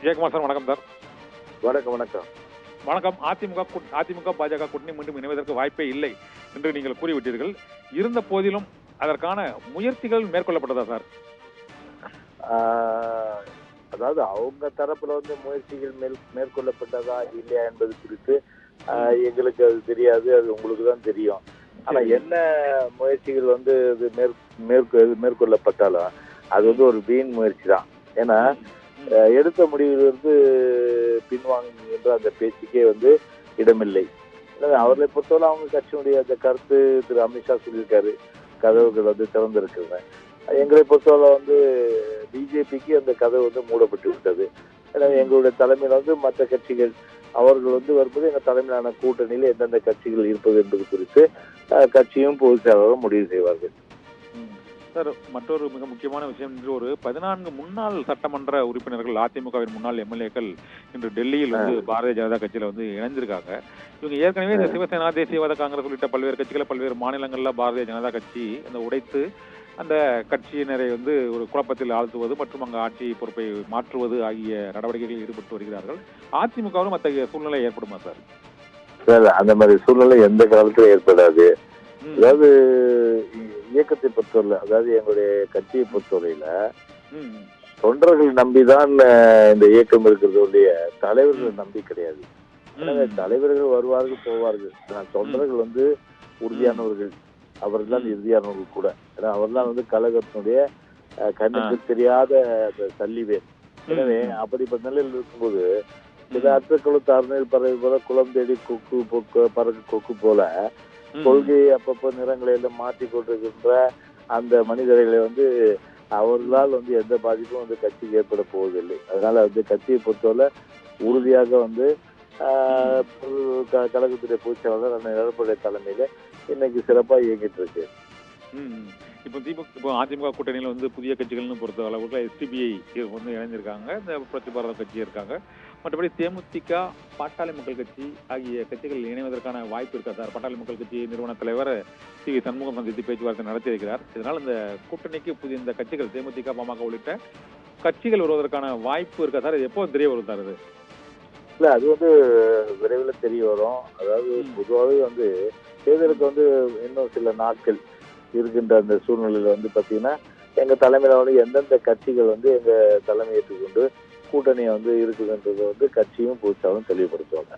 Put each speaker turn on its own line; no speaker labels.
Jayakumar sir, வணக்கம் sir.
வணக்கம் வணக்கம்
வணக்கம். அதிமுக பாஜக கூட்டணி மீண்டும் இணைவதற்கு வாய்ப்பே இல்லை என்று நீங்கள் கூறிவிட்டீர்கள். இருந்த போதிலும் அதற்கான முயற்சிகள் மேற்கொள்ளப்பட்டதா சார்?
அதாவது அவங்க தரப்புல முயற்சிகள் மேற்கொள்ளப்பட்டதா இல்லையா என்பது குறித்து எங்களுக்கு அது தெரியாது, அது உங்களுக்கு தான் தெரியும். ஆனா என்ன முயற்சிகள் இது மேற்கொள்ளப்பட்டாலும் அது ஒரு வீண் முயற்சி தான். ஏன்னா எடுத்த முடிவிலிருந்து பின்வாங்குகின்ற அந்த பேச்சுக்கே இடமில்லை. அவர்களை பொறுத்தவரை அவங்க கட்சியினுடைய அந்த கருத்து திரு அமித்ஷா சொல்லியிருக்காரு, கதவுகள் திறந்திருக்கிறது. எங்களை பொறுத்தவரை பிஜேபிக்கு அந்த கதவு மூடப்பட்டு விட்டது. எனவே எங்களுடைய தலைமையில் மற்ற கட்சிகள் அவர்கள் வரும்போது எங்கள் தலைமையிலான கூட்டணியில் எந்தெந்த கட்சிகள் இருப்பது என்பது குறித்து கட்சியும் பொதுச் செயலாளரும் முடிவு செய்வார்கள்.
சார், மற்றொரு மிக முக்கியமான விஷயம், இன்று ஒரு 14 முன்னாள் சட்டமன்ற உறுப்பினர்கள், அதிமுகவின் முன்னாள் எம்எல்ஏக்கள் இன்று டெல்லியில் பாரதிய ஜனதா கட்சியில இணைஞ்சிருக்காங்க. இவங்க ஏற்கனவே இந்த சிவசேனா, தேசியவாத காங்கிரஸ் உள்ளிட்ட பல்வேறு கட்சிகளை பல்வேறு மாநிலங்கள்ல பாரதிய ஜனதா கட்சி உடைத்து அந்த கட்சியினரை ஒரு குழப்பத்தில் ஆழ்த்துவது மற்றும் அங்கு ஆட்சி பொறுப்பை மாற்றுவது ஆகிய நடவடிக்கைகளில் ஈடுபட்டு வருகிறார்கள். அதிமுகவும் அத்தகைய சூழ்நிலை ஏற்படுமா சார்?
சார், அந்த மாதிரி சூழ்நிலை எந்த காலத்திலும் ஏற்படாது. அதாவது இயக்கத்தை பொறுத்தவரை, அதாவது எங்களுடைய கட்சியை பொறுத்தவரையில தொண்டர்கள் நம்பிதான் இந்த இயக்கம் இருக்கிறதுடைய தலைவர்கள் நம்பி கிடையாது. எனவே தலைவர்கள் வருவார்கள் போவார்கள், தொண்டர்கள் உறுதியானவர்கள், அவர்கள் தான் இறுதியானவர்கள் கூட. ஏன்னா அவர்தான் கழகத்தினுடைய கண்ணுக்கு தெரியாத சல்லிவேர். எனவே அப்படிப்பட்ட நிலையில் இருக்கும்போது சில அர்த்தக்குழு தார்நீர் பறவை போல, குளம் தேடி கொக்கு பறக்கு கொக்கு போல கொள்கையை அப்பப்போ நிறங்களை எல்லாம் மாற்றி கொண்டிருக்கின்ற அந்த மனிதர்களை அவர்களால் எந்த பாதிப்பும் கட்சிக்கு ஏற்பட போவதில்லை. அதனால கட்சியை பொறுத்தவரை உறுதியாக கழகத்துடைய பொதுச் செயலாளர் அண்ணன் எடப்பாடி தலைமையில இன்னைக்கு சிறப்பா இயங்கிட்டு இருக்கு.
இப்போ அதிமுக கூட்டணியில புதிய கட்சிகள்னு பொறுத்த அளவுக்கு எஸ்டிபிஐ இணைஞ்சிருக்காங்க, இந்த புரட்சி பாரத கட்சி இருக்காங்க. மற்றபடி தேமுதிக, பாட்டாளி மக்கள் கட்சி ஆகிய கட்சிகள் இணைவதற்கான வாய்ப்பு இருக்கா சார்? பாட்டாளி மக்கள் கட்சி நிறுவன தலைவர் சி.வி. சண்முகம் சந்தித்து பேச்சுவார்த்தை நடத்தியிருக்கிறார். இதனால் இந்த கூட்டணிக்கு புதிய இந்த கட்சிகள் தேமுதிக, பாமக உள்ளிட்ட கட்சிகள் வருவதற்கான வாய்ப்பு இருக்கா சார்? இது எப்போ தெரிய வரும் சார்? அது
இல்ல, அது விரைவில் தெரிய வரும். அதாவது பொதுவாகவே தேர்தலுக்கு இன்னும் சில நாட்கள் இருக்கின்ற அந்த சூழ்நிலையில பாத்தீங்கன்னா எங்க தலைமையில எந்தெந்த கட்சிகள் எங்க தலைமை ஏற்றுக்கொண்டு கூட்டணி இருக்குதுன்றது கட்சியும் பொதுச்சாலும் தெளிவுபடுத்துவாங்க.